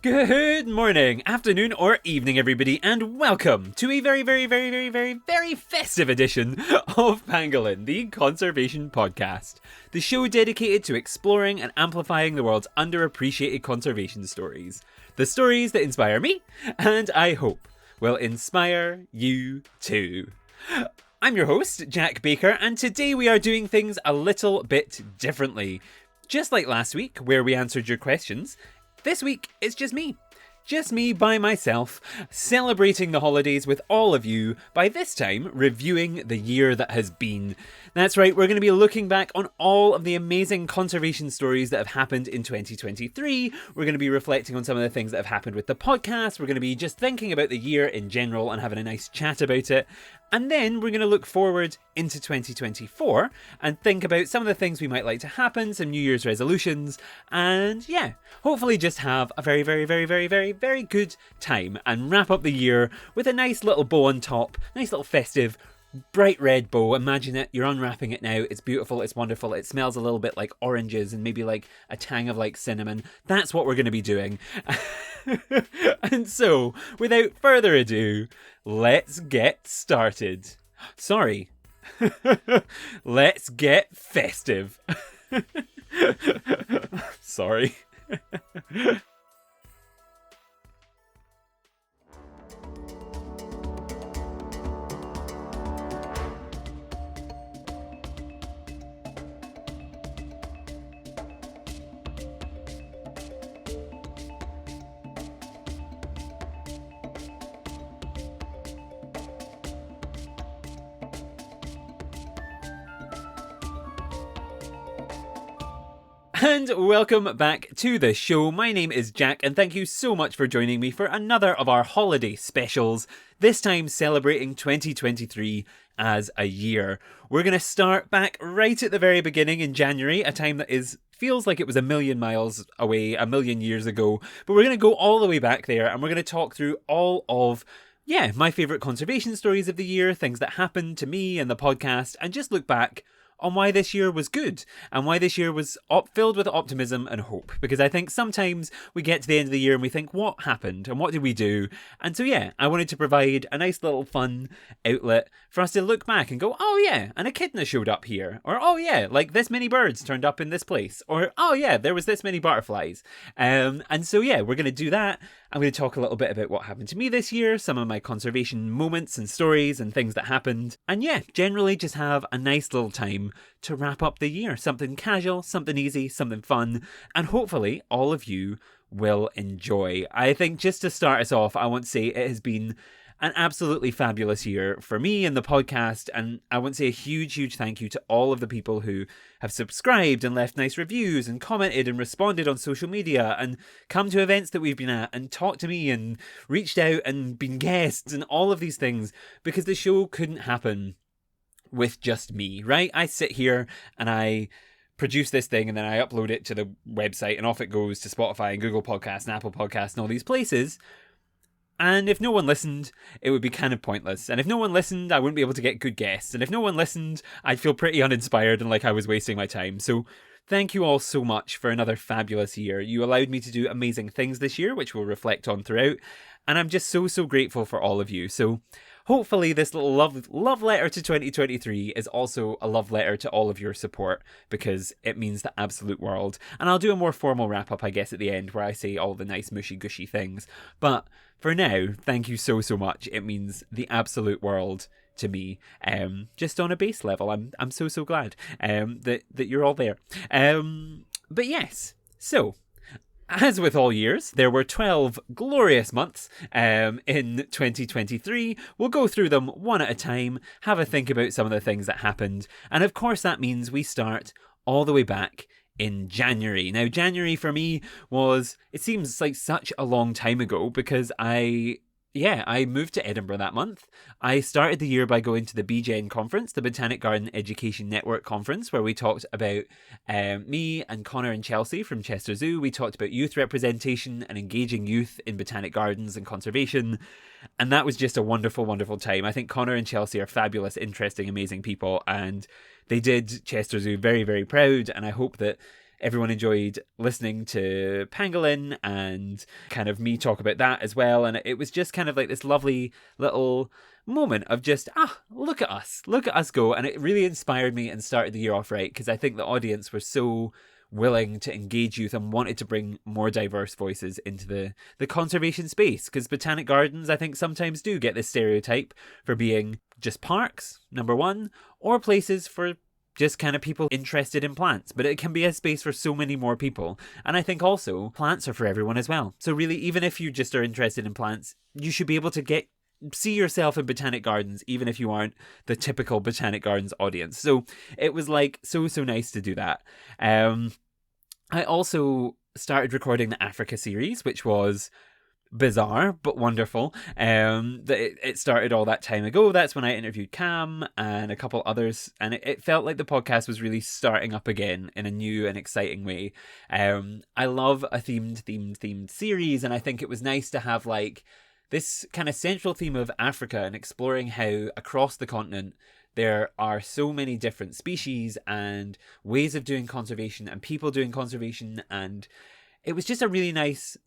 Good morning, afternoon, or evening, everybody, and welcome to a very festive edition of Pangolin, the Conservation Podcast, the show dedicated to exploring and amplifying the world's underappreciated conservation stories. The stories that inspire me, and I hope will inspire you too. I'm your host, Jack Baker, and today we are doing things a little bit differently. Just like last week, where we answered your questions, this week, it's just me. Just me by myself, celebrating the holidays with all of you, by this time reviewing the year that has been. That's right, we're going to be looking back on all of the amazing conservation stories that have happened in 2023. We're going to be reflecting on some of the things that have happened with the podcast. We're going to be just thinking about the year in general and having a nice chat about it. And then we're going to look forward into 2024 and think about some of the things we might like to happen, some New Year's resolutions, and yeah, hopefully just have a very good time and wrap up the year with a nice little bow on top, nice little festive, bright red bow. Imagine it, you're unwrapping it now, it's beautiful, it's wonderful, it smells a little bit like oranges and maybe like a tang of like cinnamon. That's what we're going to be doing. And so, without further ado, let's get started. Sorry. Let's get festive. Sorry. And welcome back to the show. My name is Jack, and thank you so much for joining me for another of our holiday specials, this time celebrating 2023 as a year. We're going to start back right at the very beginning in January, a time that feels like it was a million miles away, a million years ago, but we're going to go all the way back there, and we're going to talk through all of my favourite conservation stories of the year, things that happened to me and the podcast, and just look back on why this year was good and why this year was filled with optimism and hope. Because I think sometimes we get to the end of the year and we think, what happened and what did we do? And so I wanted to provide a nice little fun outlet for us to look back and go, oh yeah, an echidna showed up here. Or oh yeah, like this many birds turned up in this place. Or oh yeah, there was this many butterflies. And so we're going to do that. I'm going to talk a little bit about what happened to me this year, some of my conservation moments and stories and things that happened. And generally just have a nice little time to wrap up the year. Something casual, something easy, something fun, and hopefully all of you will enjoy. I think just to start us off, I want to say it has been an absolutely fabulous year for me and the podcast, and I want to say a huge thank you to all of the people who have subscribed and left nice reviews and commented and responded on social media and come to events that we've been at and talked to me and reached out and been guests and all of these things, because the show couldn't happen with just me, right? I sit here and I produce this thing and then I upload it to the website and off it goes to Spotify and Google Podcasts and Apple Podcasts and all these places. And if no one listened, it would be kind of pointless. And if no one listened, I wouldn't be able to get good guests. And if no one listened, I'd feel pretty uninspired and like I was wasting my time. So thank you all so much for another fabulous year. You allowed me to do amazing things this year, which we'll reflect on throughout. And I'm just so grateful for all of you. So hopefully this little love letter to 2023 is also a love letter to all of your support, because it means the absolute world. And I'll do a more formal wrap up, I guess, at the end where I say all the nice mushy gushy things. But for now, thank you so much. It means the absolute world to me, just on a base level. I'm so glad that you're all there. But yes, so as with all years, there were 12 glorious months in 2023. We'll go through them one at a time, have a think about some of the things that happened, and of course that means we start all the way back in January. Now, January for me it seems like such a long time ago, because I moved to Edinburgh that month. I started the year by going to the BGen conference, the Botanic Garden Education Network conference, where we talked about me and Connor and Chelsea from Chester Zoo. We talked about youth representation and engaging youth in botanic gardens and conservation. And that was just a wonderful, wonderful time. I think Connor and Chelsea are fabulous, interesting, amazing people. And they did Chester Zoo very, very proud. And I hope that everyone enjoyed listening to Pangolin and kind of me talk about that as well. And it was just kind of like this lovely little moment of just, look at us go. And it really inspired me and started the year off right, because I think the audience were so willing to engage youth and wanted to bring more diverse voices into the conservation space, because botanic gardens, I think, sometimes do get this stereotype for being just parks, number one, or places for just kind of people interested in plants, but it can be a space for so many more people. And I think also plants are for everyone as well. So really, even if you just are interested in plants, you should be able to see yourself in botanic gardens, even if you aren't the typical botanic gardens audience. So it was like so nice to do that. I also started recording the Africa series, which was bizarre but wonderful. It started all that time ago. That's when I interviewed Cam and a couple others, and it felt like the podcast was really starting up again in a new and exciting way. I love a themed series, and I think it was nice to have like this kind of central theme of Africa and exploring how across the continent there are so many different species and ways of doing conservation and people doing conservation, and it was just a really nice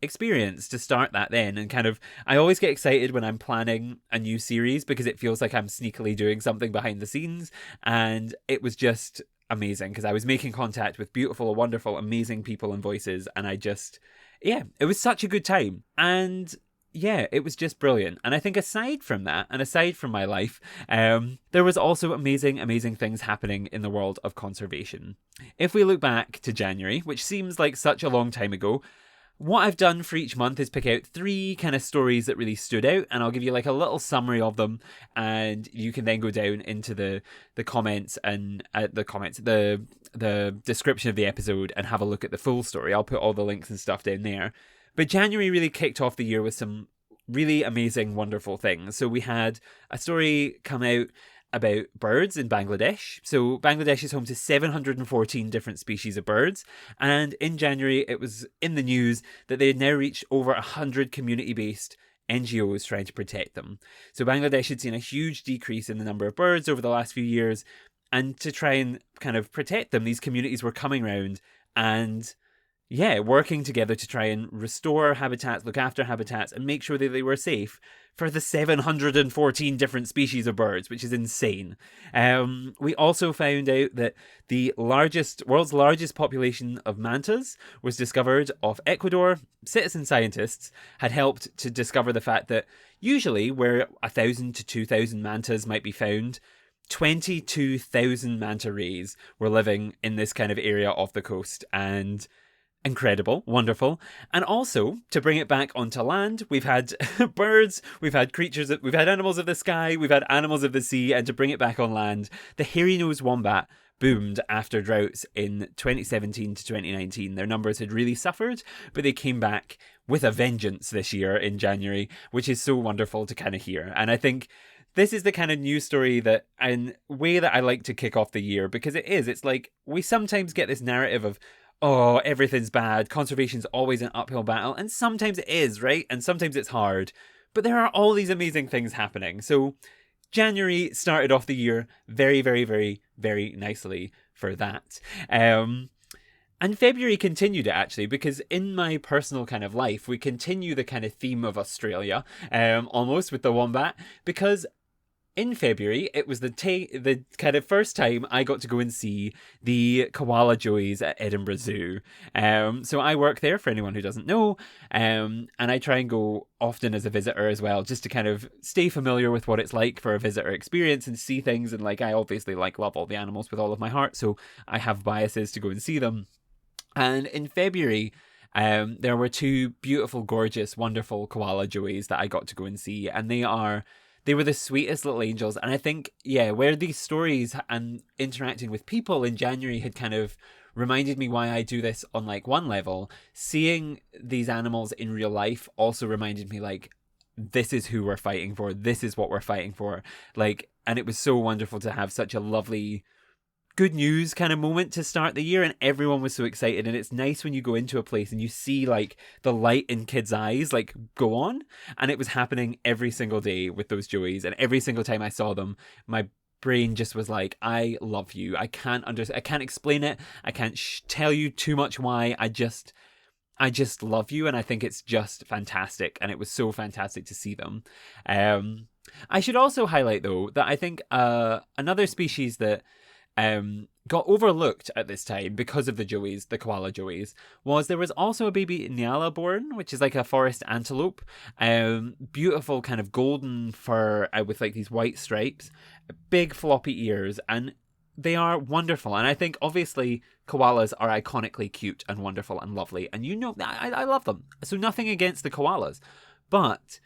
experience to start that then. And kind of, I always get excited when I'm planning a new series because it feels like I'm sneakily doing something behind the scenes, and it was just amazing because I was making contact with beautiful, wonderful, amazing people and voices, and it was such a good time. And yeah, it was just brilliant. And I think aside from that, and aside from my life, there was also amazing things happening in the world of conservation. If we look back to January, which seems like such a long time ago, what I've done for each month is pick out 3 kind of stories that really stood out, and I'll give you like a little summary of them, and you can then go down into the comments and the description of the episode and have a look at the full story. I'll put all the links and stuff down there. But January really kicked off the year with some really amazing, wonderful things. So we had a story come out about birds in Bangladesh. So Bangladesh is home to 714 different species of birds. And in January, it was in the news that they had now reached over 100 community-based NGOs trying to protect them. So Bangladesh had seen a huge decrease in the number of birds over the last few years. And to try and kind of protect them, these communities were coming around and working together to try and restore habitats, look after habitats, and make sure that they were safe for the 714 different species of birds, which is insane. We also found out that the world's largest population of mantas was discovered off Ecuador. Citizen scientists had helped to discover the fact that usually where 1,000 to 2,000 mantas might be found, 22,000 manta rays were living in this kind of area off the coast, and incredible, wonderful. And also, to bring it back onto land, we've had birds, we've had creatures, we've had animals of the sky, we've had animals of the sea, and to bring it back on land, the hairy-nosed wombat boomed after droughts in 2017 to 2019. Their numbers had really suffered, but they came back with a vengeance this year in January, which is so wonderful to kind of hear. And I think this is the kind of news story and way that I like to kick off the year, because it's like we sometimes get this narrative of, oh, everything's bad, conservation's always an uphill battle, and sometimes it is, right? And sometimes it's hard, but there are all these amazing things happening. So January started off the year very, very, very, very nicely for that. And February continued it, actually, because in my personal kind of life, we continue the kind of theme of Australia, almost with the wombat, because in February, it was the kind of first time I got to go and see the koala joeys at Edinburgh Zoo. So I work there, for anyone who doesn't know, and I try and go often as a visitor as well, just to kind of stay familiar with what it's like for a visitor experience and see things. And like, I obviously love all the animals with all of my heart, so I have biases to go and see them. And in February, there were 2 beautiful, gorgeous, wonderful koala joeys that I got to go and see, and they were the sweetest little angels. And I think, where these stories and interacting with people in January had kind of reminded me why I do this on like one level, seeing these animals in real life also reminded me like, this is who we're fighting for. This is what we're fighting for. Like, and it was so wonderful to have such a lovely, good news kind of moment to start the year, and everyone was so excited. And it's nice when you go into a place and you see like the light in kids' eyes like go on, and it was happening every single day with those joeys, and every single time I saw them, my brain just was like, I love you. I can't explain it. I can't tell you too much why. I just love you, and I think it's just fantastic, and it was so fantastic to see them. I should also highlight, though, that I think another species that got overlooked at this time because of the joeys, the koala joeys, was there was also a baby nyala born, which is like a forest antelope. Beautiful kind of golden fur with like these white stripes, big floppy ears, and they are wonderful. And I think obviously koalas are iconically cute and wonderful and lovely, and I love them. So nothing against the koalas, but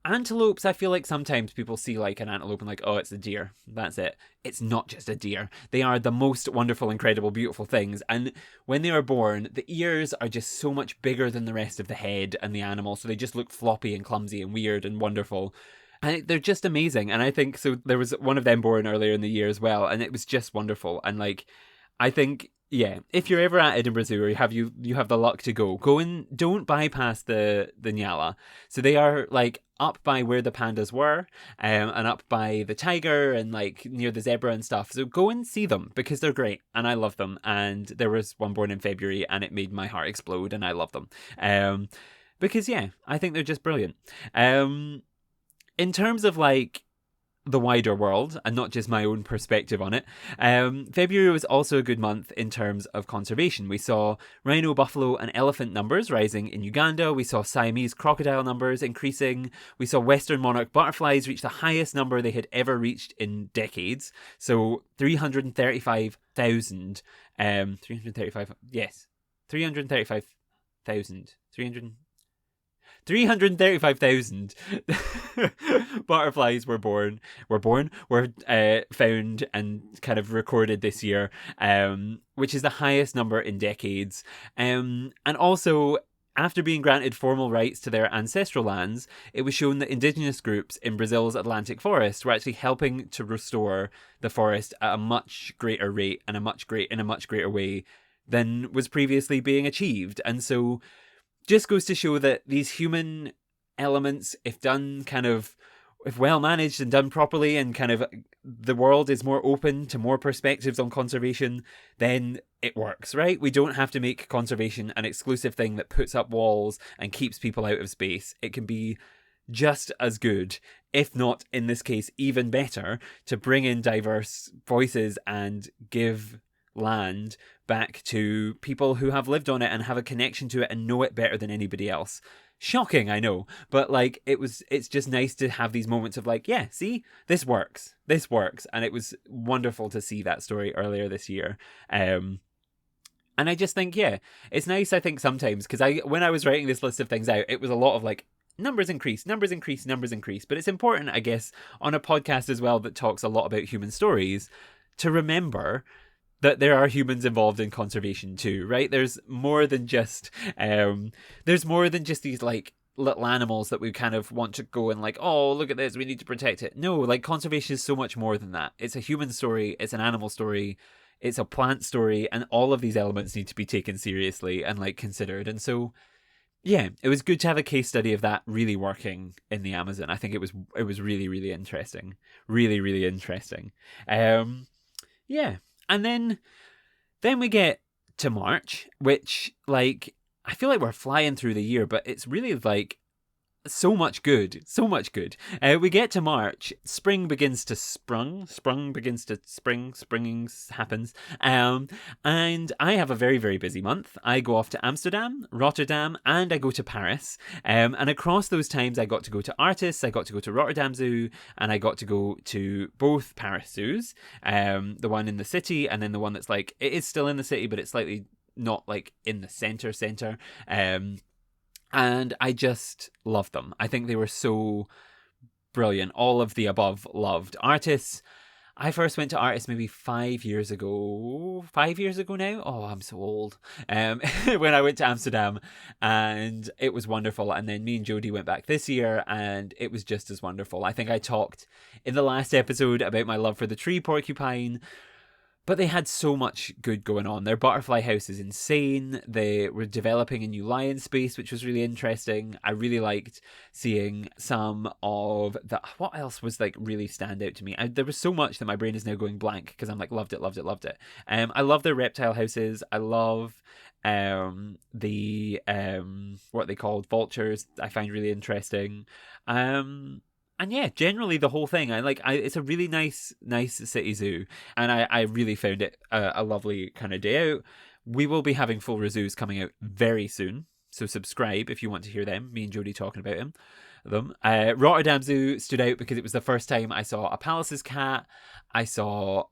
antelopes, I feel like sometimes people see like an antelope and like, oh, it's a deer. That's it. It's not just a deer. They are the most wonderful, incredible, beautiful things. And when they are born, the ears are just so much bigger than the rest of the head and the animal. So they just look floppy and clumsy and weird and wonderful. And they're just amazing. And I think, so there was one of them born earlier in the year as well. And it was just wonderful. And like, I think, yeah, if you're ever at Edinburgh Zoo or you have the luck to go and don't bypass the Nyala. So they are like up by where the pandas were, and up by the tiger and like near the zebra and stuff. So go and see them because they're great and I love them. And there was one born in February and it made my heart explode and I love them. Because yeah, I think they're just brilliant. In terms of like the wider world and not just my own perspective on it, February was also a good month in terms of conservation. We saw rhino, buffalo and elephant numbers rising in Uganda. We saw Siamese crocodile numbers increasing. We saw western monarch butterflies reach the highest number they had ever reached in decades. So 335,000 butterflies were found and kind of recorded this year, which is the highest number in decades. And also, after being granted formal rights to their ancestral lands, it was shown that indigenous groups in Brazil's Atlantic forest were actually helping to restore the forest at a much greater rate and in a much greater way than was previously being achieved. And so just goes to show that these human elements, if well managed and done properly, and kind of the world is more open to more perspectives on conservation, then it works, right? We don't have to make conservation an exclusive thing that puts up walls and keeps people out of space. It can be just as good, if not in this case even better, to bring in diverse voices and give land back to people who have lived on it and have a connection to it and know it better than anybody else. Shocking, I know, but like it's just nice to have these moments of like, yeah, see, this works, and it was wonderful to see that story earlier this year. And I just think, yeah, it's nice, I think, sometimes, because when I was writing this list of things out, it was a lot of like, numbers increase, but it's important, I guess, on a podcast as well that talks a lot about human stories, to remember that there are humans involved in conservation too, right? There's more than just these like little animals that we kind of want to go and like, oh, look at this, we need to protect it. No, like conservation is so much more than that. It's a human story, it's an animal story, it's a plant story, and all of these elements need to be taken seriously and like considered. And so, yeah, it was good to have a case study of that really working in the Amazon. I think it was really, really interesting. Really, really interesting. Yeah. And then we get to March, which, like, I feel like we're flying through the year, but it's really, like, so much good. We get to March, spring begins to springing happens, and I have a very, very busy month. I go off to Amsterdam, Rotterdam, and I go to Paris, and across those times I got to go to Artis, I got to go to Rotterdam Zoo, and I got to go to both Paris zoos, the one in the city, and then the one that's like, it is still in the city, but it's slightly not like in the center, and I just loved them. I think they were so brilliant. All of the above loved. Artists, I first went to Artists maybe 5 years ago. 5 years ago now? Oh, I'm so old. When I went to Amsterdam, and it was wonderful. And then me and Jodie went back this year, and it was just as wonderful. I think I talked in the last episode about my love for the tree porcupine. But they had so much good going on. Their butterfly house is insane. They were developing a new lion space, which was really interesting. I really liked seeing some of the... What else was like really stand out to me? There was so much that my brain is now going blank because I'm like, loved it, loved it, loved it. I love their reptile houses. I love the what they called vultures. I find really interesting. And yeah, generally the whole thing, it's a really nice city zoo, and I really found it a lovely kind of day out. We will be having full reviews coming out very soon, so subscribe if you want to hear them. Me and Jodie talking about them. Rotterdam Zoo stood out because it was the first time I saw a Pallas's cat. I saw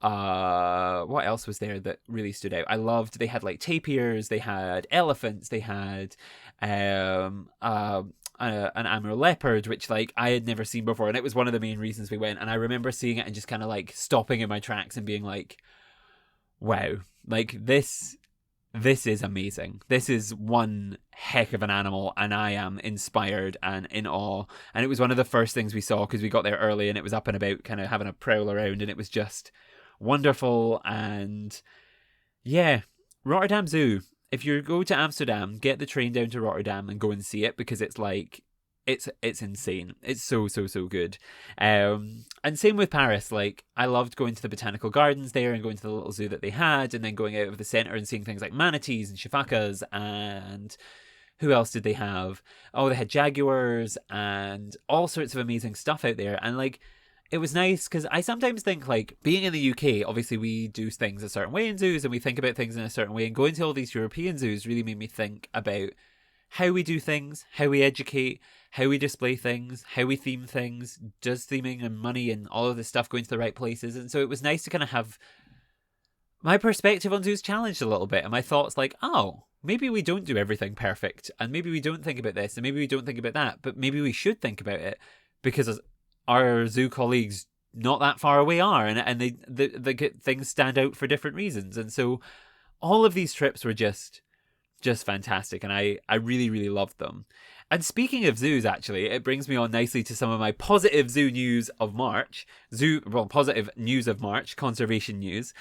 what else was there that really stood out? I loved, they had like tapirs, they had elephants, they had an Amur leopard, which like I had never seen before, and it was one of the main reasons we went. And I remember seeing it and just kind of like stopping in my tracks and being like, wow, like this is amazing. This is one heck of an animal, and I am inspired and in awe. And it was one of the first things we saw because we got there early and it was up and about kind of having a prowl around, and it was just wonderful. And yeah, Rotterdam Zoo, if you go to Amsterdam, get the train down to Rotterdam and go and see it, because it's like, it's insane. It's so good. And same with Paris. Like, I loved going to the botanical gardens there and going to the little zoo that they had, and then going out of the centre and seeing things like manatees and shifakas, and who else did they have? Oh, they had jaguars and all sorts of amazing stuff out there. And like, it was nice because I sometimes think, like, being in the UK, obviously we do things a certain way in zoos and we think about things in a certain way, and going to all these European zoos really made me think about how we do things, how we educate, how we display things, how we theme things, does theming and money and all of this stuff going to the right places. And so it was nice to kind of have my perspective on zoos challenged a little bit, and my thoughts like, oh, maybe we don't do everything perfect, and maybe we don't think about this, and maybe we don't think about that, but maybe we should think about it, because our zoo colleagues not that far away are, and they get things stand out for different reasons. And so all of these trips were just fantastic, and I really loved them. And speaking of zoos, actually, it brings me on nicely to some of my positive zoo news of March. Positive news of March, conservation news.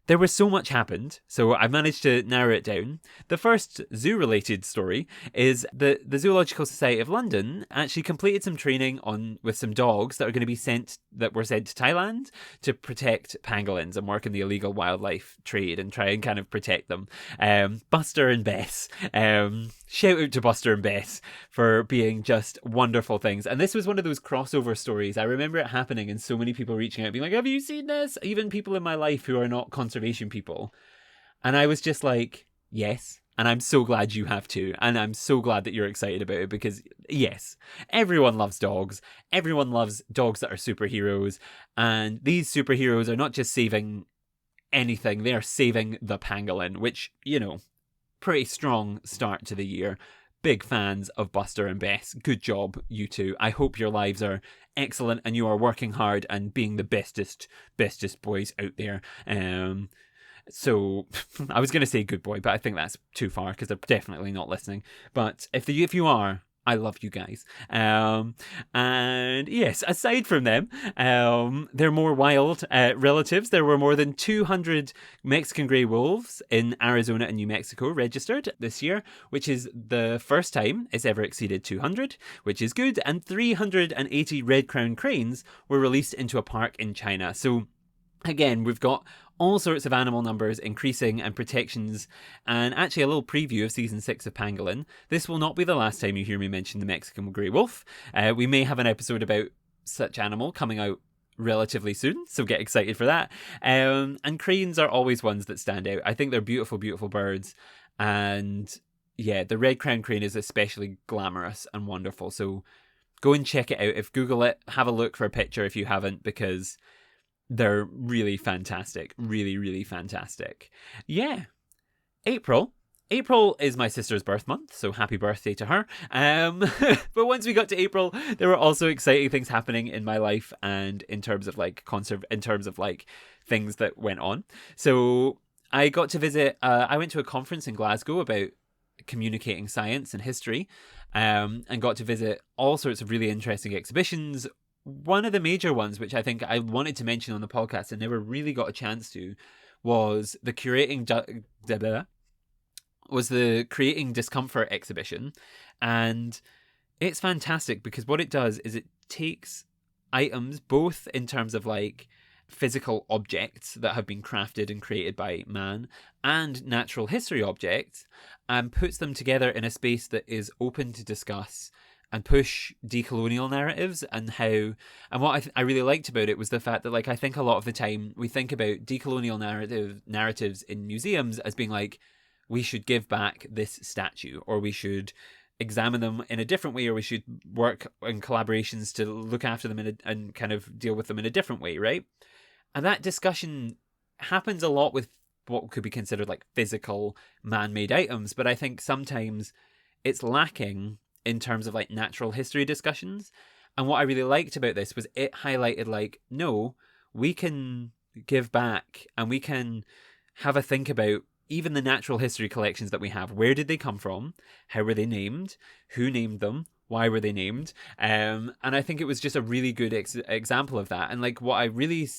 There was so much happened, so I managed to narrow it down. The first zoo-related story is that the Zoological Society of London actually completed some training with some dogs that were going to be sent to Thailand to protect pangolins and work in the illegal wildlife trade and try and kind of protect them. Buster and Bess. Shout out to Buster and Bess for being just wonderful things. And this was one of those crossover stories. I remember it happening and so many people reaching out being like, have you seen this? Even people in my life who are not conservation people. And I was just like, yes. And I'm so glad you have too. And I'm so glad that you're excited about it, because yes, everyone loves dogs. Everyone loves dogs that are superheroes. And these superheroes are not just saving anything. They are saving the pangolin, which, you know, pretty strong start to the year. Big fans of Buster and Bess. Good job, you two. I hope your lives are excellent and you are working hard and being the bestest boys out there. So I was going to say good boy, but I think that's too far because they're definitely not listening. But if you are, I love you guys. And yes, aside from them, they're more wild relatives. There were more than 200 Mexican grey wolves in Arizona and New Mexico registered this year, which is the first time it's ever exceeded 200, which is good. And 380 red-crowned cranes were released into a park in China. So again, we've got all sorts of animal numbers increasing and protections, and actually a little preview of season 6 of Pangolin. This will not be the last time you hear me mention the Mexican grey wolf. We may have an episode about such animal coming out relatively soon, so get excited for that. And cranes are always ones that stand out. I think they're beautiful birds, and yeah, the red-crowned crane is especially glamorous and wonderful, so go and check it out. If Google it, have a look for a picture if you haven't, because they're really fantastic. Really fantastic. Yeah. April is my sister's birth month, so happy birthday to her. But once we got to April, there were also exciting things happening in my life, and in terms of like things that went on. So I got to visit, I went to a conference in Glasgow about communicating science and history, and got to visit all sorts of really interesting exhibitions, one of the major ones, which I think I wanted to mention on the podcast and never really got a chance to, was the Creating Discomfort exhibition. And it's fantastic because what it does is it takes items, both in terms of like physical objects that have been crafted and created by man, and natural history objects, and puts them together in a space that is open to discuss and push decolonial narratives. And what I really liked about it was the fact that, like, I think a lot of the time we think about decolonial narratives in museums as being like, we should give back this statue, or we should examine them in a different way, or we should work in collaborations to look after them and kind of deal with them in a different way, right? And that discussion happens a lot with what could be considered like physical man-made items, but I think sometimes it's lacking in terms of like natural history discussions. And what I really liked about this was it highlighted like, no, we can give back and we can have a think about even the natural history collections that we have. Where did they come from? How were they named? Who named them? Why were they named? And I think it was just a really good example of that. And like what I really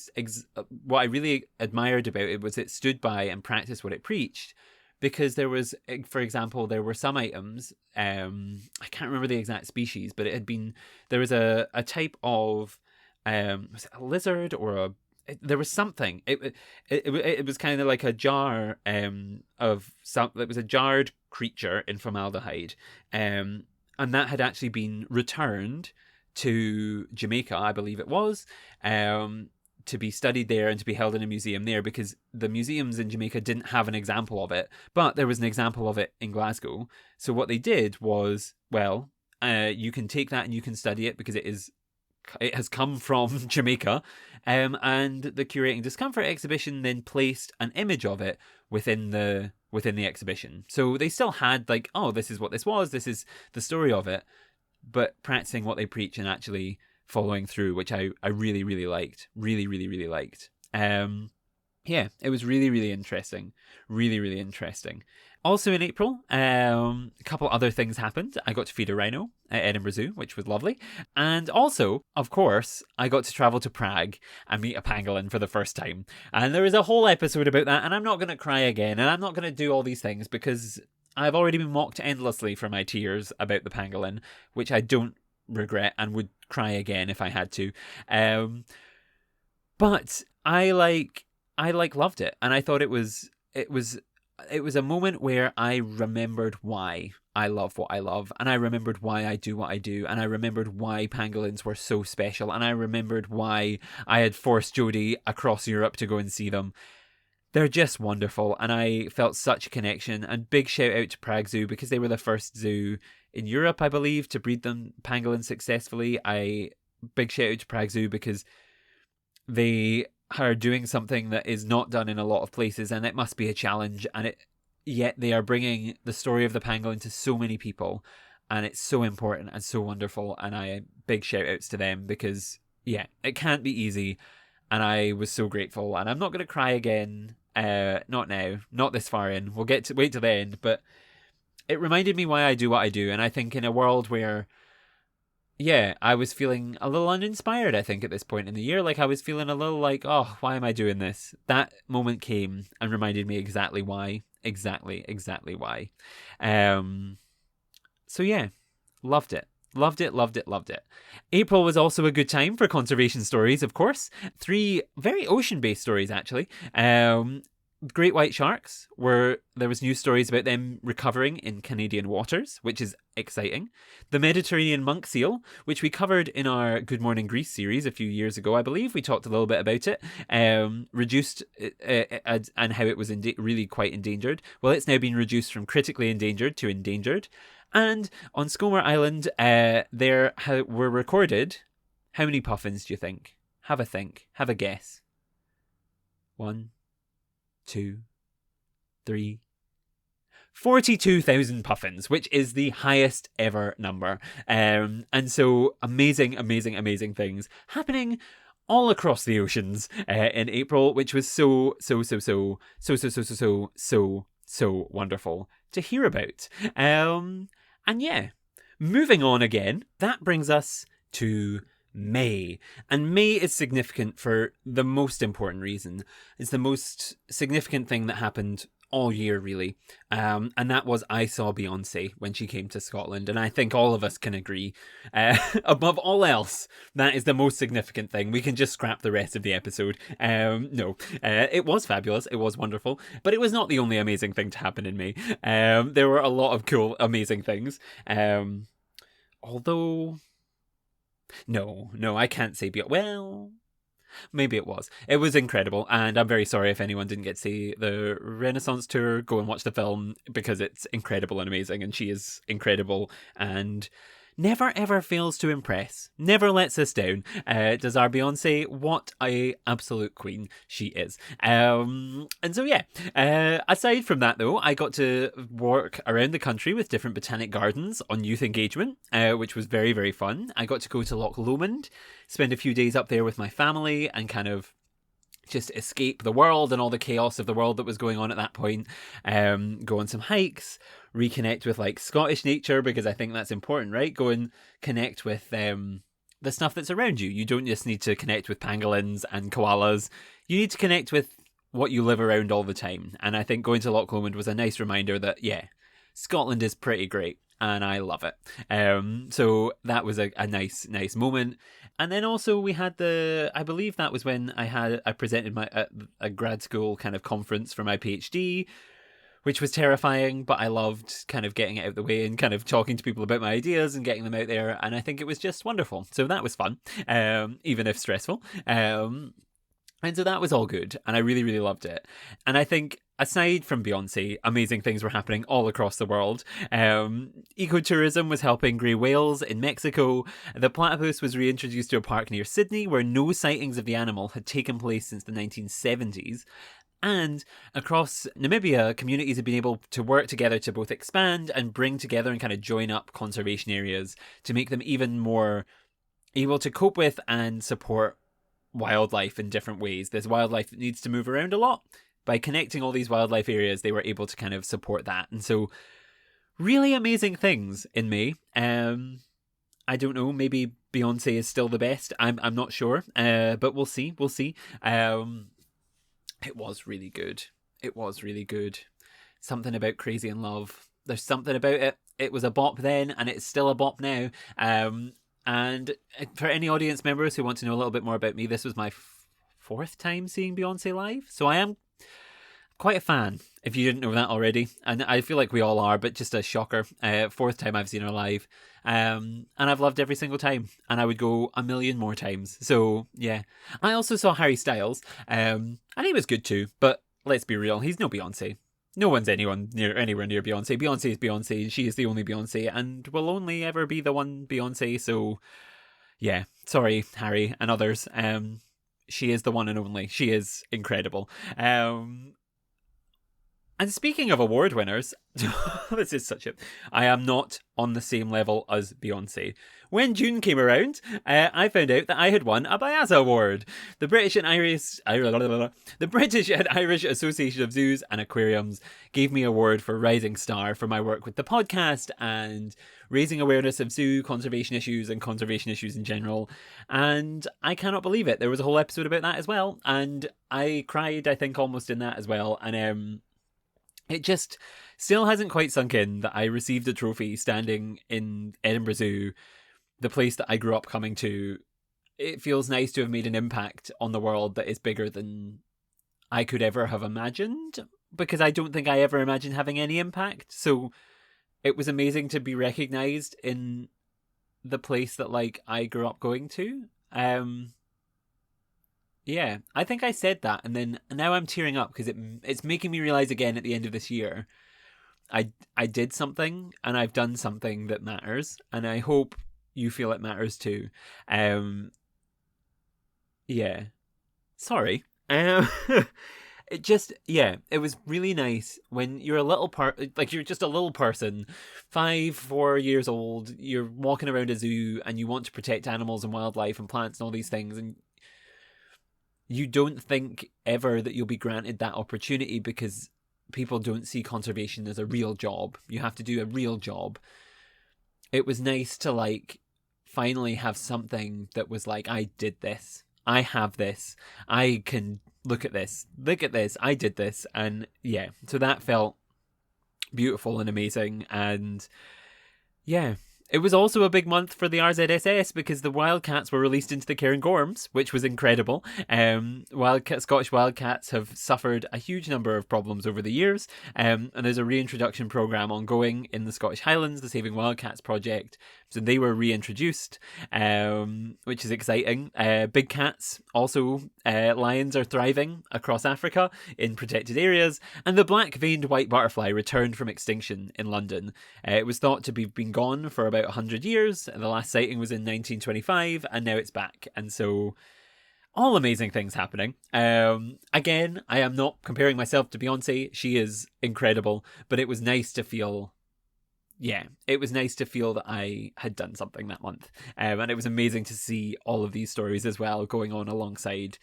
admired about it was it stood by and practiced what it preached. Because there was, for example, there were some items, I can't remember the exact species, but there was a type of, was it a lizard or there was something. It was kind of like a jar of some. It was a jarred creature in formaldehyde, and that had actually been returned to Jamaica, I believe it was, to be studied there and to be held in a museum there, because the museums in Jamaica didn't have an example of it, but there was an example of it in Glasgow. So what they did was, well, you can take that and you can study it because it has come from Jamaica, and the Curating Discomfort exhibition then placed an image of it within the exhibition. So they still had like, oh, this is what this was, this is the story of it, but practicing what they preach and actually following through, which I really, really liked. Really, really, really liked. Yeah, it was really, really interesting. Really, really interesting. Also in April, a couple other things happened. I got to feed a rhino at Edinburgh Zoo, which was lovely. And also, of course, I got to travel to Prague and meet a pangolin for the first time. And there is a whole episode about that, and I'm not going to cry again, and I'm not going to do all these things because I've already been mocked endlessly for my tears about the pangolin, which I don't regret and would cry again if I had to. But I loved it, and I thought it was a moment where I remembered why I love what I love, and I remembered why I do what I do, and I remembered why pangolins were so special, and I remembered why I had forced Jodie across Europe to go and see them. They're just wonderful, and I felt such a connection. And big shout out to Prague Zoo, because they were the first zoo in Europe, I believe, to breed them pangolins successfully. Big shout out to Prague Zoo because they are doing something that is not done in a lot of places, and it must be a challenge. And yet they are bringing the story of the pangolin to so many people, and it's so important and so wonderful. And big shout outs to them because yeah, it can't be easy. And I was so grateful, and I'm not going to cry again. Not now, not this far in. We'll wait till the end, but it reminded me why I do what I do. And I think in a world where, yeah, I was feeling a little uninspired, I think, at this point in the year. Like, I was feeling a little like, oh, why am I doing this? That moment came and reminded me exactly why. Exactly why. So yeah, loved it. Loved it. April was also a good time for conservation stories, of course. 3 very ocean-based stories, actually. Great white sharks, there was news stories about them recovering in Canadian waters, which is exciting. The Mediterranean monk seal, which we covered in our Good Morning Greece series a few years ago, I believe. We talked a little bit about it. Reduced and how it was really quite endangered. Well, it's now been reduced from critically endangered to endangered. And on Skomer Island, there were recorded, how many puffins do you think? Have a think. Have a guess. 1, 2, 3. 42,000 puffins, which is the highest ever number. And so amazing things happening all across the oceans in April, which was so wonderful to hear about. And yeah, moving on again, that brings us to May. And May is significant for the most important reason. It's the most significant thing that happened all year, really. And that was I saw Beyonce when she came to Scotland. And I think all of us can agree. Above all else, that is the most significant thing. We can just scrap the rest of the episode. No, it was fabulous. It was wonderful. But it was not the only amazing thing to happen in May. There were a lot of cool, amazing things. Although... No, I can't say well, maybe it was. It was incredible, and I'm very sorry if anyone didn't get to see the Renaissance tour. Go and watch the film, because it's incredible and amazing, and she is incredible, and never ever fails to impress. Never lets us down. Does our Beyonce? What a absolute queen she is. And so yeah. Aside from that though, I got to work around the country with different botanic gardens on youth engagement, which was very, very fun. I got to go to Loch Lomond, spend a few days up there with my family, and kind of just escape the world and all the chaos of the world that was going on at that point. Go on some hikes, reconnect with like Scottish nature, because I think that's important, right? Go and connect with the stuff that's around you. You don't just need to connect with pangolins and koalas. You need to connect with what you live around all the time. And I think going to Loch Lomond was a nice reminder that, yeah, Scotland is pretty great. And I love it. So that was a nice moment. And then also we had I believe that was when I presented a grad school kind of conference for my PhD, which was terrifying, but I loved kind of getting it out of the way and kind of talking to people about my ideas and getting them out there. And I think it was just wonderful. So that was fun, even if stressful. And so that was all good, and I really, really loved it. And I think, aside from Beyonce, amazing things were happening all across the world. Ecotourism was helping grey whales in Mexico. The platypus was reintroduced to a park near Sydney, where no sightings of the animal had taken place since the 1970s. And across Namibia, communities have been able to work together to both expand and bring together and kind of join up conservation areas to make them even more able to cope with and support wildlife in different ways. There's wildlife that needs to move around a lot. By connecting all these wildlife areas, they were able to kind of support that. And so, really amazing things in May. I don't know, maybe Beyonce is still the best. I'm not sure, but we'll see. It was really good. Something about Crazy in Love. There's something about it. It was a bop then, and it's still a bop now. And for any audience members who want to know a little bit more about me, this was my fourth time seeing Beyonce live. So I am quite a fan, if you didn't know that already. And I feel like we all are, but just a shocker. Fourth time I've seen her live. And I've loved every single time. And I would go a million more times. So, yeah. I also saw Harry Styles. And he was good too. But let's be real, he's no Beyonce. No one's anywhere near Beyonce. Beyonce is Beyonce. She is the only Beyonce and will only ever be the one Beyonce. So, yeah. Sorry, Harry and others. She is the one and only. She is incredible. And speaking of award winners, this is such a... I am not on the same level as Beyonce. When June came around, I found out that I had won a BAYASA award. The British and Irish Association of Zoos and Aquariums gave me an award for Rising Star for my work with the podcast and raising awareness of zoo conservation issues and conservation issues in general. And I cannot believe it. There was a whole episode about that as well. And I cried, I think, almost in that as well. And it just still hasn't quite sunk in that I received a trophy standing in Edinburgh Zoo, the place that I grew up coming to. It feels nice to have made an impact on the world that is bigger than I could ever have imagined, because I don't think I ever imagined having any impact. So it was amazing to be recognised in the place that like I grew up going to. Yeah, I think I said that, and then now I'm tearing up because it's making me realise again at the end of this year, I did something and I've done something that matters, and I hope you feel it matters too. Yeah, sorry. It just, yeah, it was really nice when you're a little you're just a little person, 4 years old, you're walking around a zoo and you want to protect animals and wildlife and plants and all these things, and you don't think ever that you'll be granted that opportunity because people don't see conservation as a real job. You have to do a real job. It was nice to finally have something that was like, I did this. I have this. I can look at this. Look at this. I did this. And yeah, so that felt beautiful and amazing. And yeah. It was also a big month for the RZSS because the Wildcats were released into the Cairngorms, which was incredible. Scottish Wildcats have suffered a huge number of problems over the years, and there's a reintroduction programme ongoing in the Scottish Highlands, the Saving Wildcats project. So they were reintroduced, which is exciting. Big cats, also lions, are thriving across Africa in protected areas, and the black-veined white butterfly returned from extinction in London. It was thought to have been gone for about 100 years. The last sighting was in 1925, and now it's back. And so, all amazing things happening. Again, I am not comparing myself to Beyonce. She is incredible, but it was nice to feel... Yeah, it was nice to feel that I had done something that month. And it was amazing to see all of these stories as well going on alongside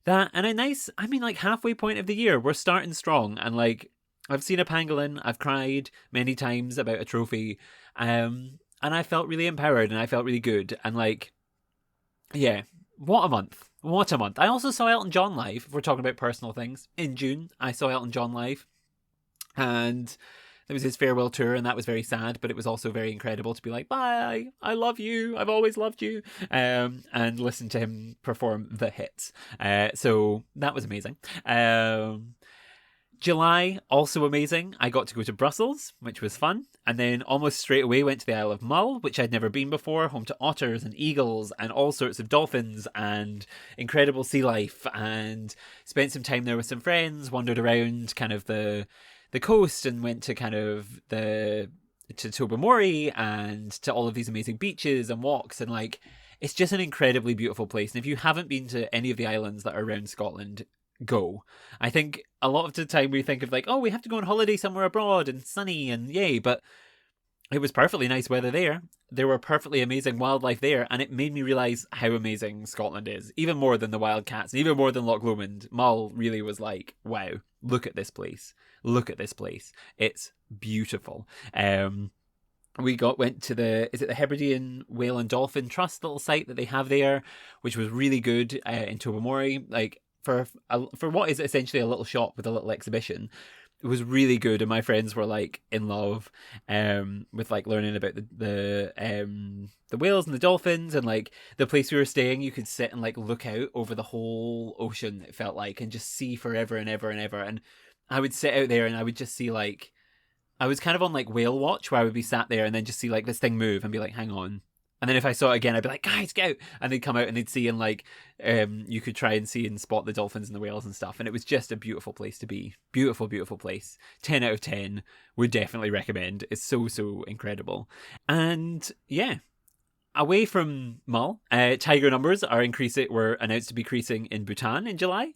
that. And halfway point of the year, we're starting strong. And I've seen a pangolin, I've cried many times about a trophy. And I felt really empowered and I felt really good. And yeah, what a month. What a month. I also saw Elton John live, if we're talking about personal things. In June, I saw Elton John live. And... it was his farewell tour, and that was very sad, but it was also very incredible to be like, bye, I love you, I've always loved you, and listen to him perform the hits. So that was amazing. July, also amazing. I got to go to Brussels, which was fun, and then almost straight away went to the Isle of Mull, which I'd never been before, home to otters and eagles and all sorts of dolphins and incredible sea life, and spent some time there with some friends, wandered around kind of the coast and went to kind of to Tobermory and to all of these amazing beaches and walks, and it's just an incredibly beautiful place. And if you haven't been to any of the islands that are around Scotland, go. I think a lot of the time we think of we have to go on holiday somewhere abroad and sunny and yay, but it was perfectly nice weather there. There were perfectly amazing wildlife there, and it made me realise how amazing Scotland is. Even more than the Wildcats, and even more than Loch Lomond. Mull really was like, wow, look at this place. Look at this place. It's beautiful. We went to the Hebridean Whale and Dolphin Trust little site that they have there, which was really good in Tobermory. For what is essentially a little shop with a little exhibition. It was really good, and my friends were in love with learning about the whales and the dolphins, and the place we were staying. You could sit and look out over the whole ocean. It felt and just see forever and ever and ever. And I would sit out there and I would just see I was kind of on whale watch, where I would be sat there and then just see this thing move and be hang on. And then if I saw it again, I'd be like, guys, get out. And they'd come out and they'd see, and you could try and see and spot the dolphins and the whales and stuff. And it was just a beautiful place to be. Beautiful, beautiful place. 10 out of 10. Would definitely recommend. It's so, so incredible. And yeah, away from Mull, tiger numbers were announced to be increasing in Bhutan in July.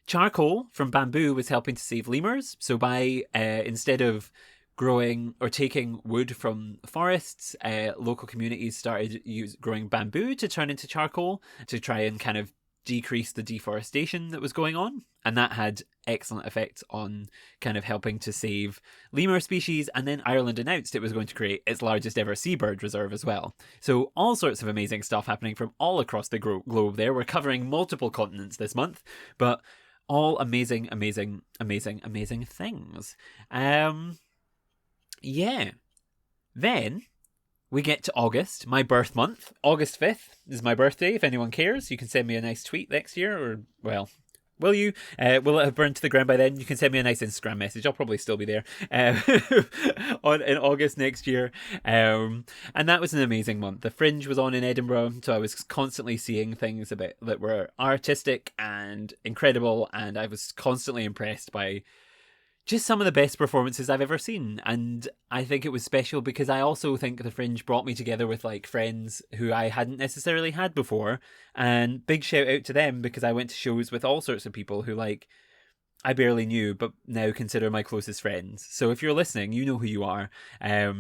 Charcoal from bamboo was helping to save lemurs. So by instead of growing or taking wood from forests, local communities started growing bamboo to turn into charcoal to try and kind of decrease the deforestation that was going on. And that had excellent effects on kind of helping to save lemur species. And then Ireland announced it was going to create its largest ever seabird reserve as well. So all sorts of amazing stuff happening from all across the globe there. We're covering multiple continents this month, but all amazing, amazing, amazing, amazing things. Yeah. Then we get to August, my birth month. August 5th is my birthday. If anyone cares, you can send me a nice tweet next year, or, well, will you? Will it have burned to the ground by then? You can send me a nice Instagram message. I'll probably still be there in August next year. And that was an amazing month. The Fringe was on in Edinburgh, so I was constantly seeing things that were artistic and incredible, and I was constantly impressed by just some of the best performances I've ever seen. And I think it was special because I also think the Fringe brought me together with friends who I hadn't necessarily had before. And big shout out to them, because I went to shows with all sorts of people who I barely knew but now consider my closest friends. So if you're listening, you know who you are. I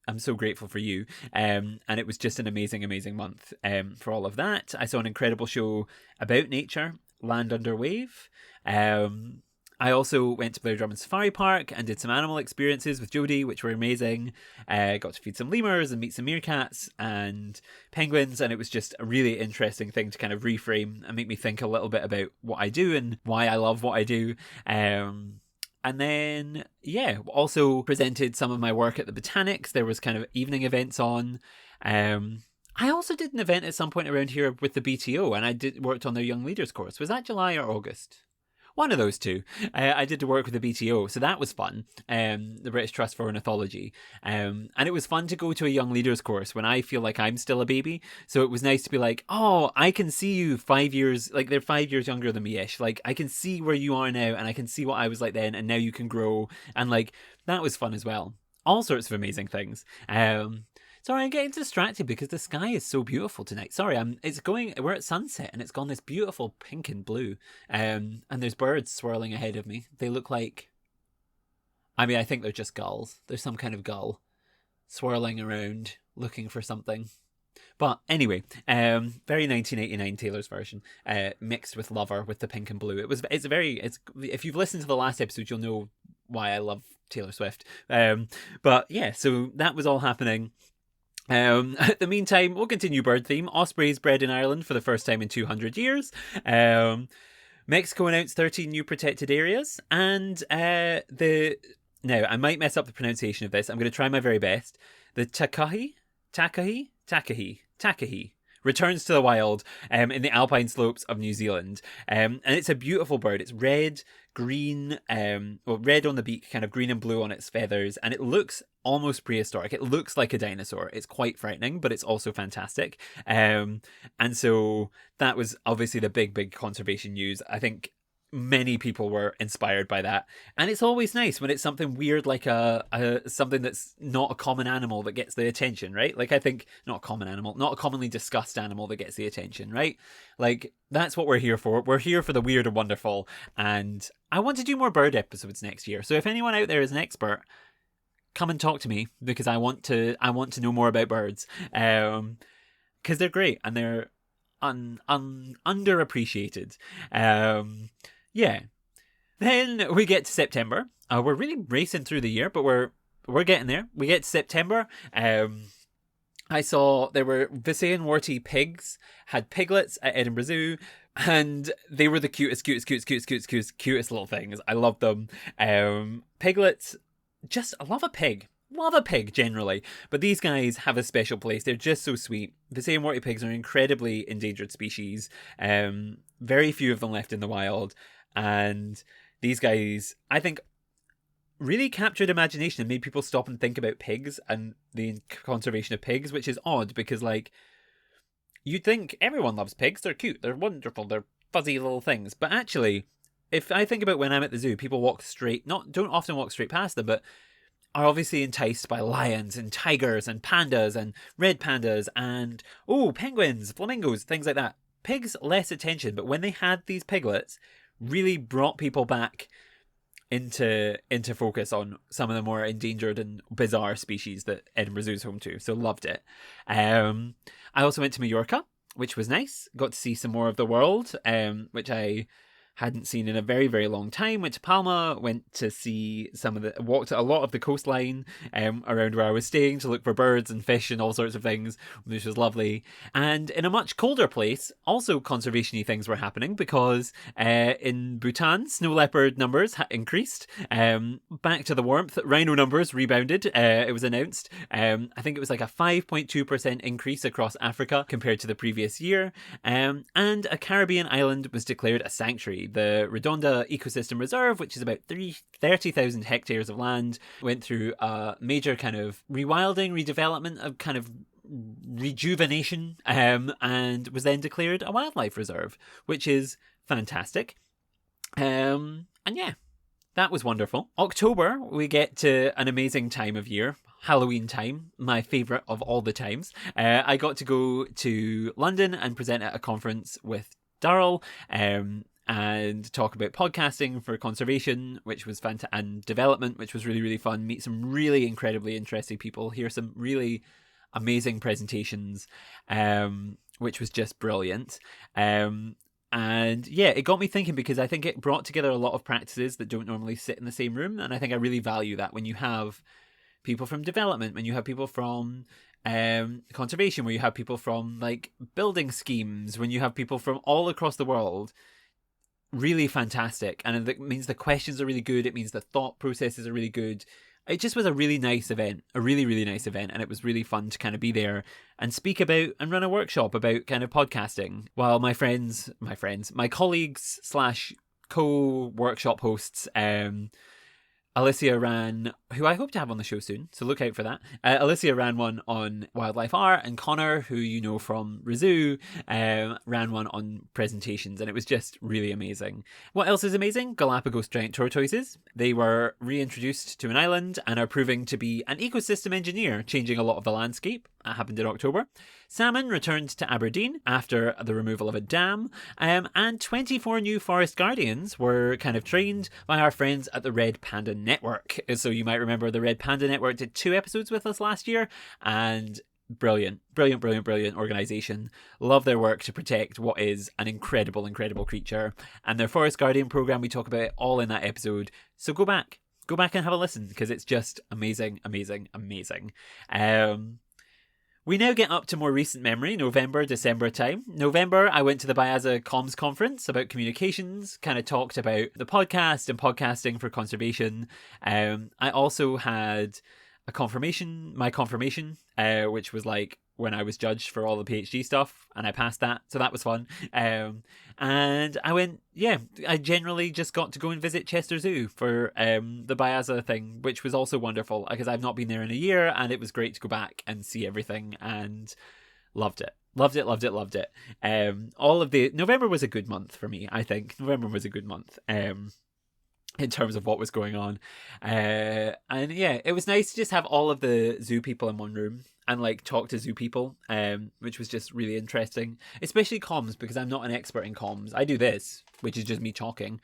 am so grateful for you. And it was just an amazing, amazing month for all of that. I saw an incredible show about nature, Land Under Wave. I also went to Blair Drummond Safari Park and did some animal experiences with Jodie, which were amazing. Got to feed some lemurs and meet some meerkats and penguins, and it was just a really interesting thing to kind of reframe and make me think a little bit about what I do and why I love what I do. And then, yeah, also presented some of my work at the Botanics. There was kind of evening events on. I also did an event at some point around here with the BTO, and I worked on their Young Leaders course. Was that July or August? One of those two. I did the work with the BTO, so that was fun. The British Trust for Ornithology. And it was fun to go to a Young Leaders course when I feel like I'm still a baby. So it was nice to be like, oh, I can see you 5 years, like they're 5 years younger than me-ish. Like I can see where you are now, and I can see what I was like then, and now you can grow. And like, that was fun as well. All sorts of amazing things. Sorry, I'm getting distracted because the sky is so beautiful tonight. Sorry, we're at sunset and it's gone this beautiful pink and blue. And there's birds swirling ahead of me. They look like, I think they're just gulls. There's some kind of gull swirling around looking for something. But anyway, very 1989 Taylor's version, mixed with Lover with the pink and blue. If you've listened to the last episode, you'll know why I love Taylor Swift. But yeah, so that was all happening. At the meantime, we'll continue bird theme. Ospreys bred in Ireland for the first time in 200 years. Mexico announced 13 new protected areas. And now, I might mess up the pronunciation of this. I'm going to try my very best. The Takahi returns to the wild in the alpine slopes of New Zealand. And it's a beautiful bird. It's red, green, red on the beak, kind of green and blue on its feathers, and it looks almost prehistoric. It looks like a dinosaur. It's quite frightening, but it's also fantastic. And so that was obviously the big conservation news. I think many people were inspired by that, and it's always nice when it's something weird like something that's not a common animal that gets the attention, right? Like I think not a common animal, not a commonly discussed animal that gets the attention, right? Like that's what we're here for. We're here for the weird and wonderful, and I want to do more bird episodes next year. So if anyone out there is an expert, come and talk to me, because I want to know more about birds, because they're great and they're underappreciated. Yeah. Then we get to September. We're really racing through the year, but we're getting there. We get to September. I saw there were Visayan warty pigs, had piglets at Edinburgh Zoo, and they were the cutest little things. I love them. Piglets, I love a pig. Love a pig generally, but these guys have a special place. They're just so sweet. Visayan warty pigs are an incredibly endangered species. Very few of them left in the wild. And these guys, I think, really captured imagination and made people stop and think about pigs and the conservation of pigs, which is odd because, like, you'd think everyone loves pigs. They're cute. They're wonderful. They're fuzzy little things. But actually, if I think about when I'm at the zoo, people don't often walk straight past them, but are obviously enticed by lions and tigers and pandas and red pandas and, penguins, flamingos, things like that. Pigs, less attention, but when they had these piglets, really brought people back into focus on some of the more endangered and bizarre species that Edinburgh Zoo is home to. So loved it. I also went to Mallorca, which was nice. Got to see some more of the world, which I hadn't seen in a very, very long time. Went to Palma, went to see walked a lot of the coastline around where I was staying to look for birds and fish and all sorts of things, which was lovely. And in a much colder place, also conservation-y things were happening because in Bhutan, snow leopard numbers increased. Back to the warmth, rhino numbers rebounded. It was announced. I think it was like a 5.2% increase across Africa compared to the previous year. And a Caribbean island was declared a sanctuary. The Redonda Ecosystem Reserve, which is about 30,000 hectares of land, went through a major kind of rewilding, redevelopment, of kind of rejuvenation, and was then declared a wildlife reserve, which is fantastic. And yeah, that was wonderful. October, we get to an amazing time of year. Halloween time, my favourite of all the times. I got to go to London and present at a conference with Darryl, and talk about podcasting for conservation, which was fantastic, and development, which was really, really fun. Meet some really incredibly interesting people, hear some really amazing presentations, which was just brilliant. And And yeah, it got me thinking because I think it brought together a lot of practices that don't normally sit in the same room. And I think I really value that when you have people from development, when you have people from conservation, where you have people from like building schemes, when you have people from all across the world. Really fantastic. And it means the questions are really good. It means the thought processes are really good. It just was a really nice event, a really, really nice event. And it was really fun to kind of be there and speak about and run a workshop about kind of podcasting while my colleagues slash co-workshop hosts, Alicia ran, who I hope to have on the show soon, so look out for that. Alicia ran one on wildlife art, and Connor, who you know from Rizoo, ran one on presentations, and it was just really amazing. What else is amazing? Galapagos giant tortoises. They were reintroduced to an island and are proving to be an ecosystem engineer, changing a lot of the landscape. That happened in October. Salmon returned to Aberdeen after the removal of a dam, and 24 new forest guardians were kind of trained by our friends at the Red Panda Network. So you might remember the Red Panda Network did 2 episodes with us last year, and brilliant organisation. Love their work to protect what is an incredible creature. And their Forest Guardian programme, we talk about it all in that episode. So go back and have a listen, because it's just amazing. We now get up to more recent memory, November, December time. November, I went to the Bayaza Comms conference about communications, kind of talked about the podcast and podcasting for conservation. I also had my confirmation, which was like when I was judged for all the PhD stuff, and I passed that, so that was fun. And I generally just got to go and visit Chester Zoo for the Bayaza thing, which was also wonderful, because I've not been there in a year, and it was great to go back and see everything, and loved it. November was a good month for me, I think. November was a good month. In terms of what was going on. And yeah, it was nice to just have all of the zoo people in one room and like talk to zoo people, which was just really interesting, especially comms, because I'm not an expert in comms. I do this, which is just me talking,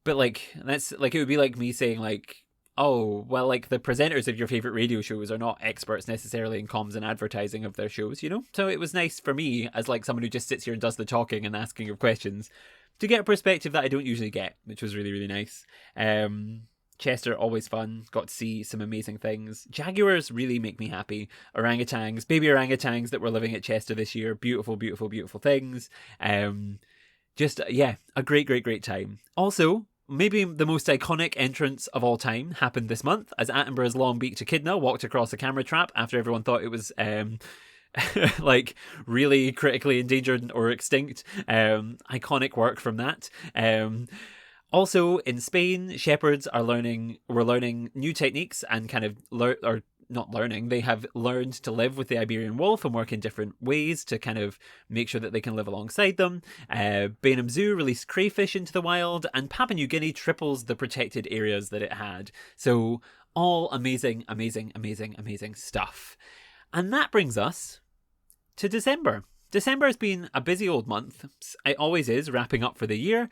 but like that's like, it would be like me saying like, oh well, like the presenters of your favorite radio shows are not experts necessarily in comms and advertising of their shows, you know. So it was nice for me as like someone who just sits here and does the talking and asking of questions to get a perspective that I don't usually get, which was really, really nice. Chester, always fun. Got to see some amazing things. Jaguars really make me happy. Orangutans, baby orangutans that were living at Chester this year. Beautiful things. Just, yeah, a great time. Also, maybe the most iconic entrance of all time happened this month as Attenborough's long-beaked echidna walked across a camera trap after everyone thought it was like really critically endangered or extinct. Iconic work from that. Also in Spain, shepherds were learning new techniques and kind of they have learned to live with the Iberian wolf and work in different ways to kind of make sure that they can live alongside them. Bainham Zoo released crayfish into the wild, and Papua New Guinea triples the protected areas that it had. So all amazing stuff. And that brings us to December. December has been a busy old month. It always is, wrapping up for the year.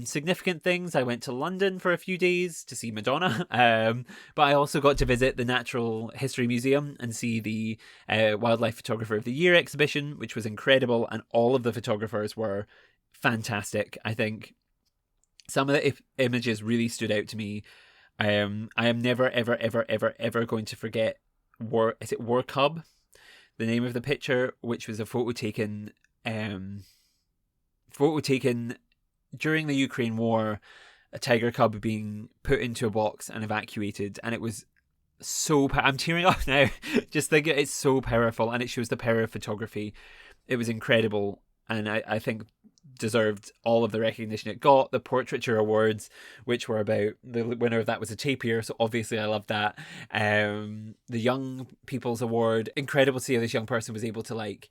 Significant things. I went to London for a few days to see Madonna. But I also got to visit the Natural History Museum and see the Wildlife Photographer of the Year exhibition, which was incredible. And all of the photographers were fantastic. I think some of the images really stood out to me. I am never, ever going to forget War Cub? The name of the picture, which was a photo taken during the Ukraine war, a tiger cub being put into a box and evacuated, and it was so I'm tearing up now just thinking. It's so powerful, and it shows the power of photography. It was incredible, and I think deserved all of the recognition it got. The Portraiture Awards, which were about, the winner of that was a tapir, so obviously I loved that. The Young People's Award, incredible to see how this young person was able to like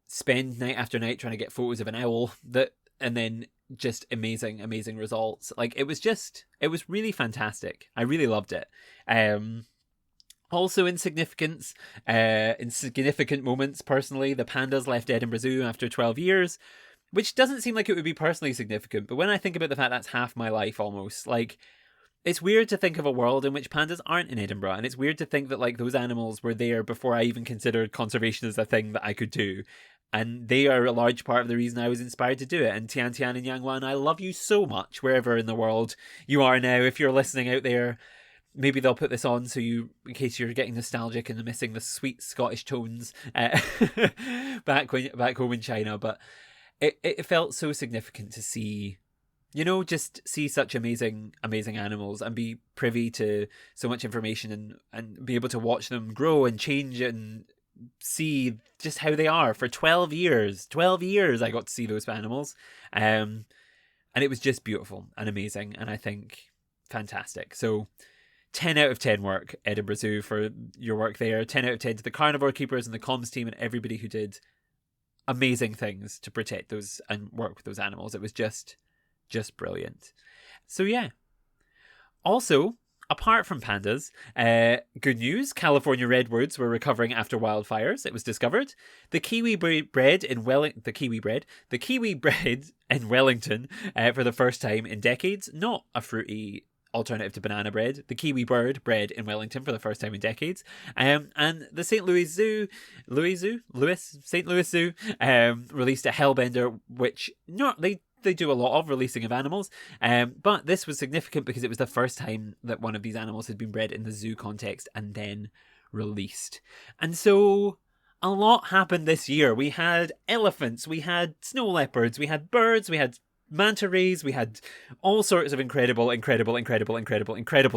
spend night after night trying to get photos of an owl, and then just amazing results. Like it was really fantastic. I really loved it. Also in significant moments, personally, the pandas left Edinburgh Zoo after 12 years, which doesn't seem like it would be personally significant, but when I think about the fact that's half my life almost, like, it's weird to think of a world in which pandas aren't in Edinburgh, and it's weird to think that like those animals were there before I even considered conservation as a thing that I could do. And they are a large part of the reason I was inspired to do it. And Tian Tian and Yang Wan, I love you so much, wherever in the world you are now. If you're listening out there, maybe they'll put this on so you, in case you're getting nostalgic and missing the sweet Scottish tones back home in China. But it felt so significant to see, just see such amazing animals and be privy to so much information and be able to watch them grow and change and see just how they are for 12 years. 12 years I got to see those animals. And it was just beautiful and amazing, and I think fantastic. So 10 out of 10 work, Edinburgh Zoo, for your work there. 10 out of 10 to the carnivore keepers and the comms team and everybody who did amazing things to protect those and work with those animals. It was just brilliant. So yeah. Also, apart from pandas, good news, California redwoods were recovering after wildfires. It was discovered the kiwi bred in Wellington for the first time in decades. Not a fruity alternative to banana bread. The kiwi bird bred in Wellington for the first time in decades. And the St. Louis Zoo released a Hellbender, which they do a lot of releasing of animals, but this was significant because it was the first time that one of these animals had been bred in the zoo context and then released. And so a lot happened this year. We had elephants, we had snow leopards, we had birds, we had manta rays, we had all sorts of incredible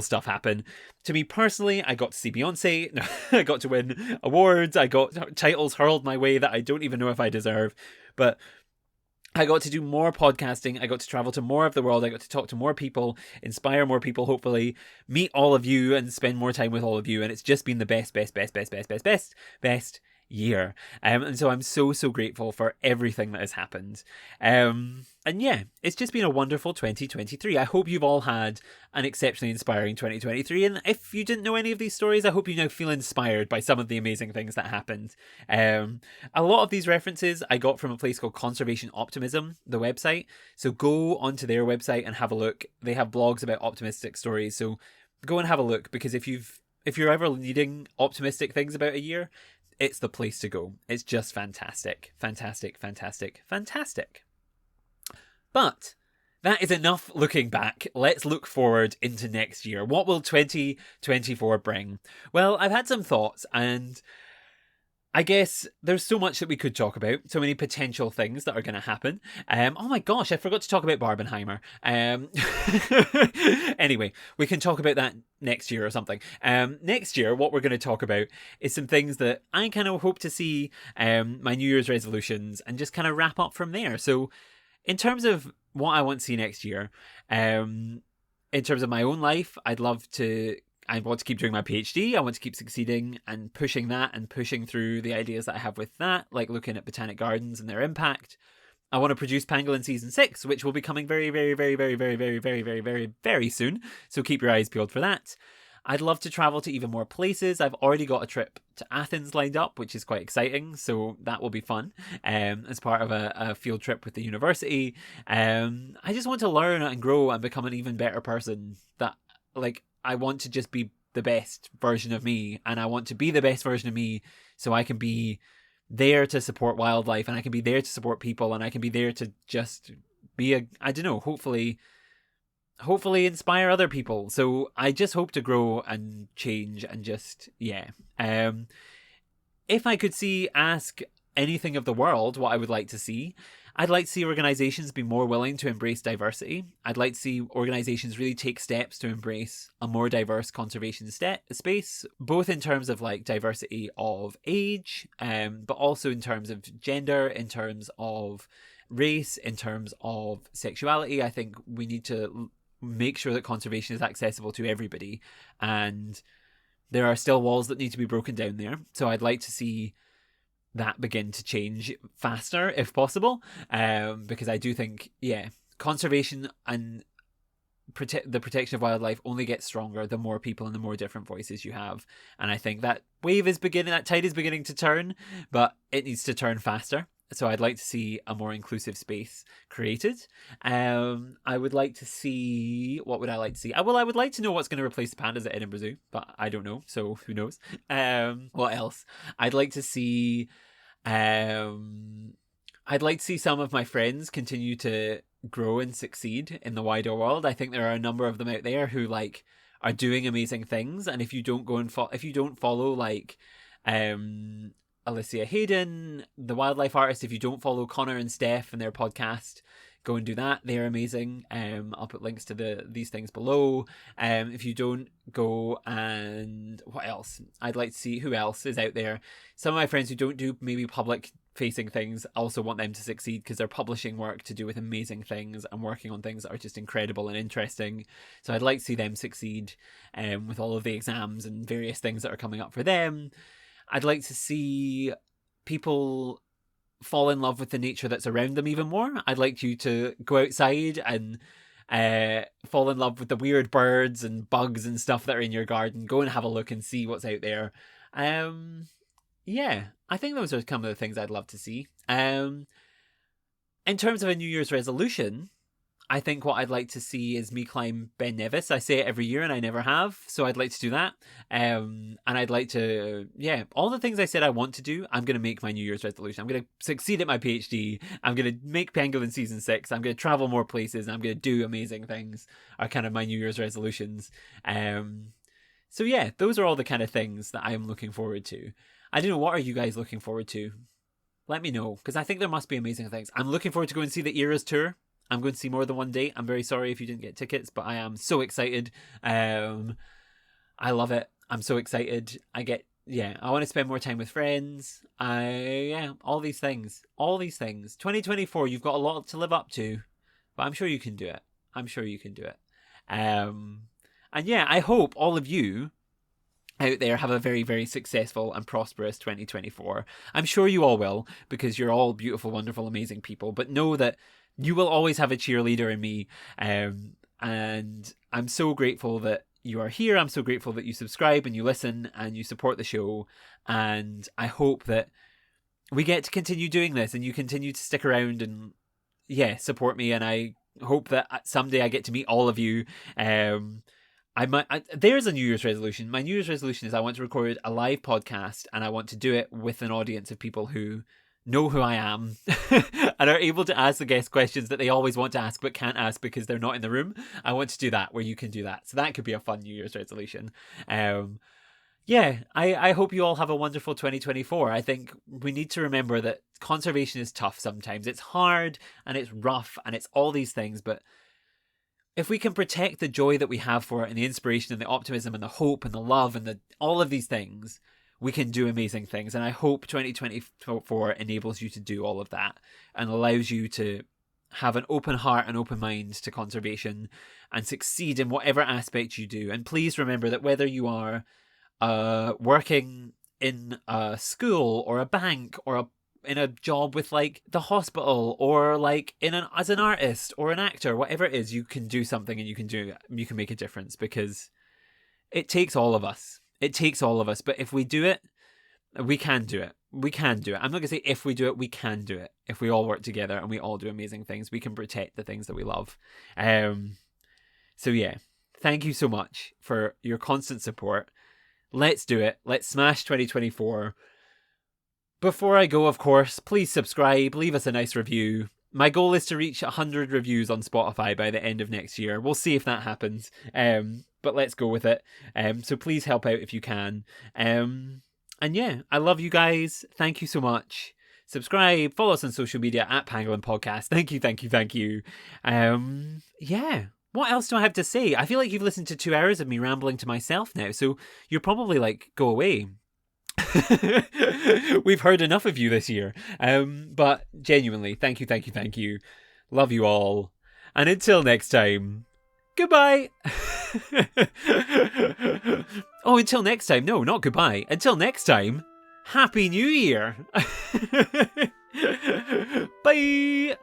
stuff happen. To me personally, I got to see Beyonce, I got to win awards, I got titles hurled my way that I don't even know if I deserve, but I got to do more podcasting, I got to travel to more of the world, I got to talk to more people, inspire more people, hopefully, meet all of you and spend more time with all of you, and it's just been the best year. And so I'm so grateful for everything that has happened. And yeah, it's just been a wonderful 2023. I hope you've all had an exceptionally inspiring 2023, and if you didn't know any of these stories, I hope you now feel inspired by some of the amazing things that happened. A lot of these references I got from a place called Conservation Optimism, the website, so go onto their website and have a look. They have blogs about optimistic stories, so go and have a look, because if you're ever needing optimistic things about a year, it's the place to go. It's just fantastic. But that is enough looking back. Let's look forward into next year. What will 2024 bring? Well, I've had some thoughts, and I guess there's so much that we could talk about, so many potential things that are going to happen. Oh my gosh, I forgot to talk about Barbenheimer. Anyway, we can talk about that next year or something. Next year, what we're going to talk about is some things that I kind of hope to see, my New Year's resolutions, and just kind of wrap up from there. So in terms of what I want to see next year, in terms of my own life, I want to keep doing my PhD. I want to keep succeeding and pushing that and pushing through the ideas that I have with that, like looking at botanic gardens and their impact. I want to produce Pangolin Season 6, which will be coming very soon. So keep your eyes peeled for that. I'd love to travel to even more places. I've already got a trip to Athens lined up, which is quite exciting. So that will be fun, as part of a field trip with the university. I just want to learn and grow and become an even better person. I want to just be the best version of me, and I want to be the best version of me so I can be there to support wildlife, and I can be there to support people, and I can be there to just be hopefully inspire other people. So I just hope to grow and change and just, yeah. If I could ask anything of the world what I would like to see, I'd like to see organizations be more willing to embrace diversity. I'd like to see organizations really take steps to embrace a more diverse conservation space, both in terms of diversity of age, but also in terms of gender, in terms of race, in terms of sexuality. I think we need to make sure that conservation is accessible to everybody, and there are still walls that need to be broken down there. So I'd like to see that begin to change faster if possible, because I do think, conservation and the protection of wildlife only gets stronger the more people and the more different voices you have. And I think that tide is beginning to turn, but it needs to turn faster. So I'd like to see a more inclusive space created. I would like to see... What would I like to see? I would like to know what's going to replace the pandas at Edinburgh Zoo, but I don't know, so who knows? What else? I'd like to see I'd like to see some of my friends continue to grow and succeed in the wider world. I think there are a number of them out there who like are doing amazing things, and if you don't go and if you don't follow like Alicia Hayden, the wildlife artist, if you don't follow Connor and Steph and their podcast, go and do that. They're amazing. I'll put links to these things below. If you don't, go and what else? I'd like to see who else is out there. Some of my friends who don't do maybe public facing things, I also want them to succeed because they're publishing work to do with amazing things and working on things that are just incredible and interesting. So I'd like to see them succeed with all of the exams and various things that are coming up for them. I'd like to see people fall in love with the nature that's around them even more. I'd like you to go outside and fall in love with the weird birds and bugs and stuff that are in your garden. Go and have a look and see what's out there. Yeah, I think those are some of the things I'd love to see. In terms of a New Year's resolution, I think what I'd like to see is me climb Ben Nevis. I say it every year and I never have, so I'd like to do that. And I'd like to, all the things I said I want to do, I'm going to make my New Year's resolution. I'm going to succeed at my PhD. I'm going to make Pangolin Season 6. I'm going to travel more places. And I'm going to do amazing things are kind of my New Year's resolutions. So yeah, those are all the kind of things that I'm looking forward to. I don't know, what are you guys looking forward to? Let me know, because I think there must be amazing things. I'm looking forward to going and see the Eras tour. I'm going to see more than one date. I'm very sorry if you didn't get tickets, but I am so excited. I love it. I'm so excited. I want to spend more time with friends. All these things. 2024, you've got a lot to live up to, but I'm sure you can do it. I hope all of you out there have a very, very successful and prosperous 2024. I'm sure you all will, because you're all beautiful, wonderful, amazing people, but know that you will always have a cheerleader in me, and I'm so grateful that you are here. I'm so grateful that you subscribe and you listen and you support the show, and I hope that we get to continue doing this and you continue to stick around and support me, and I hope that someday I get to meet all of you. There's a New Year's resolution. My New Year's resolution is I want to record a live podcast, and I want to do it with an audience of people who know who I am and are able to ask the guest questions that they always want to ask but can't ask because they're not in the room. I want to do that, where you can do that. So that could be a fun New Year's resolution. I hope you all have a wonderful 2024. I think we need to remember that conservation is tough sometimes. It's hard and it's rough and it's all these things, but if we can protect the joy that we have for it and the inspiration and the optimism and the hope and the love and all of these things, we can do amazing things. And I hope 2024 enables you to do all of that and allows you to have an open heart and open mind to conservation and succeed in whatever aspect you do. And please remember that whether you are working in a school or a bank or in a job with like the hospital or like as an artist or an actor, whatever it is, you can do something and you can make a difference, because it takes all of us. But if we do it, we can do it. I'm not going to say if we do it, we can do it. If we all work together and we all do amazing things, we can protect the things that we love. Thank you so much for your constant support. Let's do it. Let's smash 2024. Before I go, of course, please subscribe, leave us a nice review. My goal is to reach 100 reviews on Spotify by the end of next year. We'll see if that happens. But let's go with it. So please help out if you can. I love you guys. Thank you so much. Subscribe, follow us on social media at Pangolin Podcast. Thank you. What else do I have to say? I feel like you've listened to 2 hours of me rambling to myself now, so you're probably like, go away. We've heard enough of you this year. But genuinely, thank you. Love you all. And until next time, goodbye. Until next time. No, not goodbye. Until next time, Happy New Year. Bye.